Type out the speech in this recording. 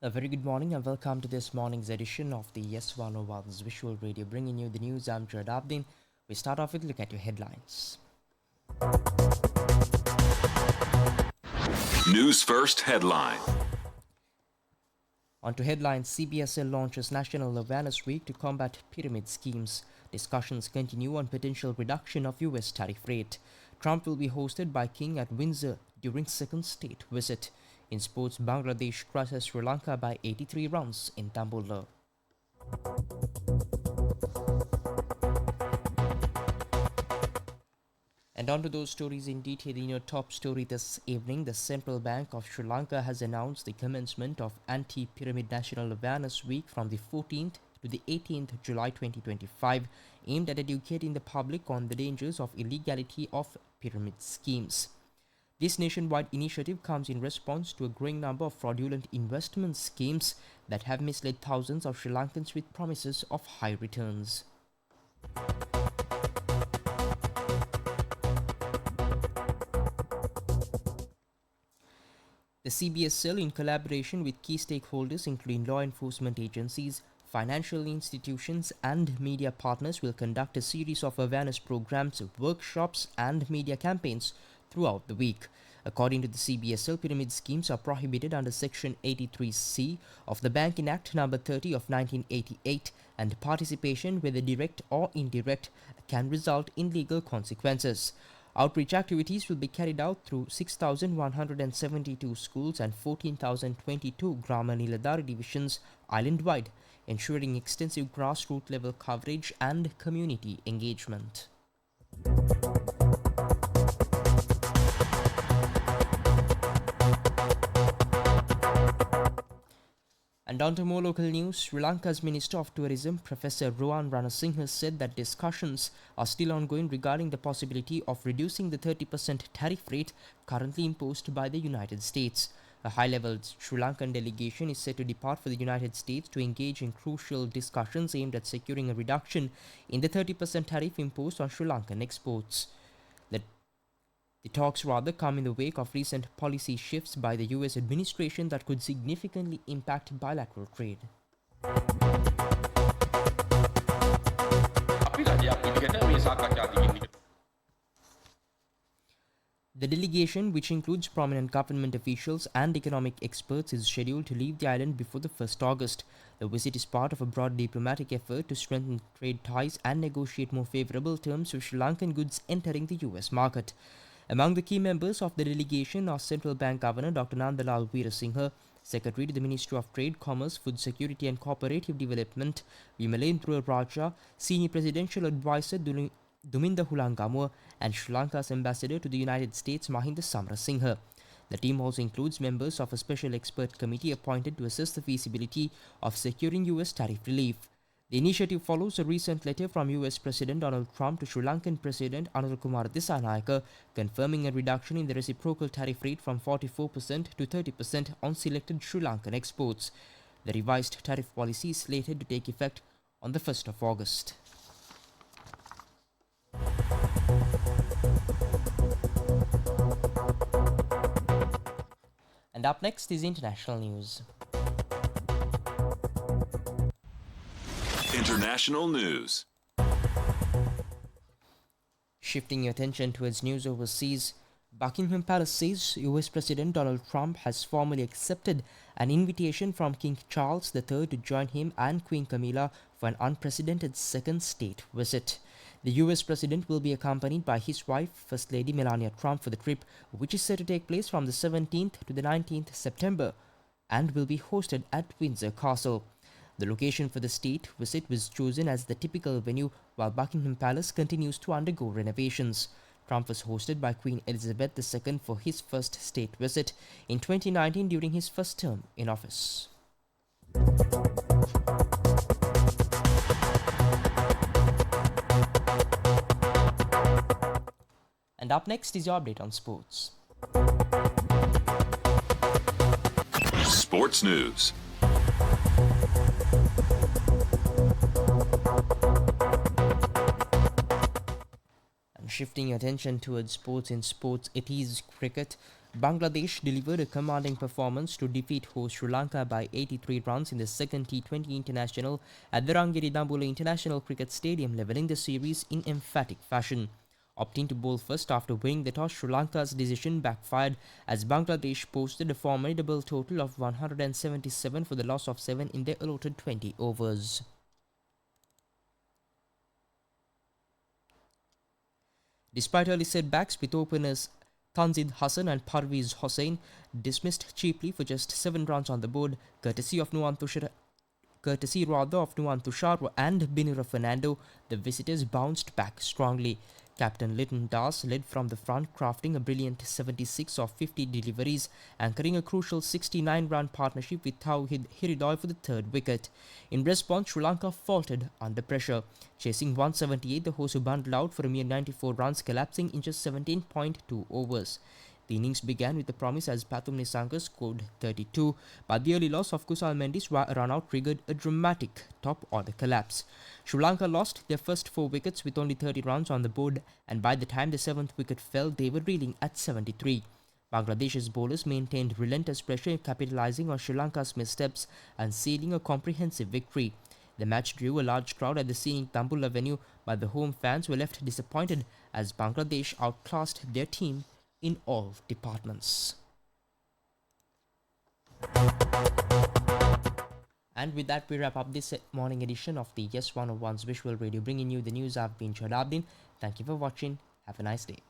A very good morning and welcome to this morning's edition of the YES101's Visual Radio, bringing you the news. I'm Jad Abdin. We start off with a look at your headlines. News First headline. On to headlines. CBSL launches National Awareness Week to combat pyramid schemes. Discussions continue on potential reduction of US tariff rate. Trump will be hosted by King at Windsor during second state visit. In sports, Bangladesh crushes Sri Lanka by 83 runs in Tambula. And on to those stories in detail. In your top story this evening, the Central Bank of Sri Lanka has announced the commencement of Anti-Pyramid National Awareness Week from the 14th to the 18th July 2025, aimed at educating the public on the dangers of illegality of pyramid schemes. This nationwide initiative comes in response to a growing number of fraudulent investment schemes that have misled thousands of Sri Lankans with promises of high returns. The CBSL, in collaboration with key stakeholders including law enforcement agencies, financial institutions and media partners, will conduct a series of awareness programs, workshops and media campaigns throughout the week. According to the CBSL, pyramid schemes are prohibited under Section 83C of the Banking Act No. 30 of 1988, and participation, whether direct or indirect, can result in legal consequences. Outreach activities will be carried out through 6,172 schools and 14,022 Grama Niladhari divisions island-wide, ensuring extensive grassroots level coverage and community engagement. And on to more local news. Sri Lanka's Minister of Tourism, Professor Rohan Ranasinghe, said that discussions are still ongoing regarding the possibility of reducing the 30% tariff rate currently imposed by the United States. A high-level Sri Lankan delegation is set to depart for the United States to engage in crucial discussions aimed at securing a reduction in the 30% tariff imposed on Sri Lankan exports. The talks come in the wake of recent policy shifts by the US administration that could significantly impact bilateral trade. The delegation, which includes prominent government officials and economic experts, is scheduled to leave the island before the 1st August. The visit is part of a broad diplomatic effort to strengthen trade ties and negotiate more favorable terms for Sri Lankan goods entering the US market. Among the key members of the delegation are Central Bank Governor Dr. Nandalal Weerasinghe, Secretary to the Ministry of Trade, Commerce, Food Security and Cooperative Development Vimalendra Raja, Senior Presidential Advisor Duminda Hulangamua, and Sri Lanka's Ambassador to the United States Mahinda Samarasinha. The team also includes members of a special expert committee appointed to assess the feasibility of securing US tariff relief. The initiative follows a recent letter from US President Donald Trump to Sri Lankan President Anil Kumar Dissanayake, confirming a reduction in the reciprocal tariff rate from 44% to 30% on selected Sri Lankan exports. The revised tariff policy is slated to take effect on the 1st of August. And up next is international news. International news. Shifting your attention towards news overseas, Buckingham Palace says US President Donald Trump has formally accepted an invitation from King Charles III to join him and Queen Camilla for an unprecedented second state visit. The US President will be accompanied by his wife, First Lady Melania Trump, for the trip, which is set to take place from the 17th to the 19th September and will be hosted at Windsor Castle. The location for the state visit was chosen as the typical venue while Buckingham Palace continues to undergo renovations. Trump was hosted by Queen Elizabeth II for his first state visit in 2019 during his first term in office. And up next is your update on sports. Sports news. shifting attention towards sports, it is cricket. Bangladesh delivered a commanding performance to defeat host Sri Lanka by 83 runs in the second T20 international at the Rangiri Dambula International Cricket Stadium, levelling the series in emphatic fashion. Opting to bowl first after winning the toss, Sri Lanka's decision backfired as Bangladesh posted a formidable total of 177 for the loss of 7 in their allotted 20 overs. Despite early setbacks with openers Tanzid Hassan and Parviz Hossain dismissed cheaply for just 7 runs on the board, courtesy of Nuwan Tushar and Binura Fernando, the visitors bounced back strongly. Captain Lytton Das led from the front, crafting a brilliant 76 of 50 deliveries, anchoring a crucial 69-run partnership with Tauhid Hiridoy for the third wicket. In response, Sri Lanka faltered under pressure. Chasing 178, the hosts bundled out for a mere 94 runs, collapsing in just 17.2 overs. The innings began with the promise as Pathum Nissanka scored 32, but the early loss of Kusal Mendes' run-out triggered a dramatic top-order collapse. Sri Lanka lost their first 4 wickets with only 30 runs on the board, and by the time the 7th wicket fell, they were reeling at 73. Bangladesh's bowlers maintained relentless pressure, capitalizing on Sri Lanka's missteps and sealing a comprehensive victory. The match drew a large crowd at the scenic Dambula venue, but the home fans were left disappointed as Bangladesh outclassed their team in all departments. And with that, we wrap up this morning edition of the YES101's Visual Radio, bringing you the news. I've been Shadabdin. Thank you for watching. Have a nice day.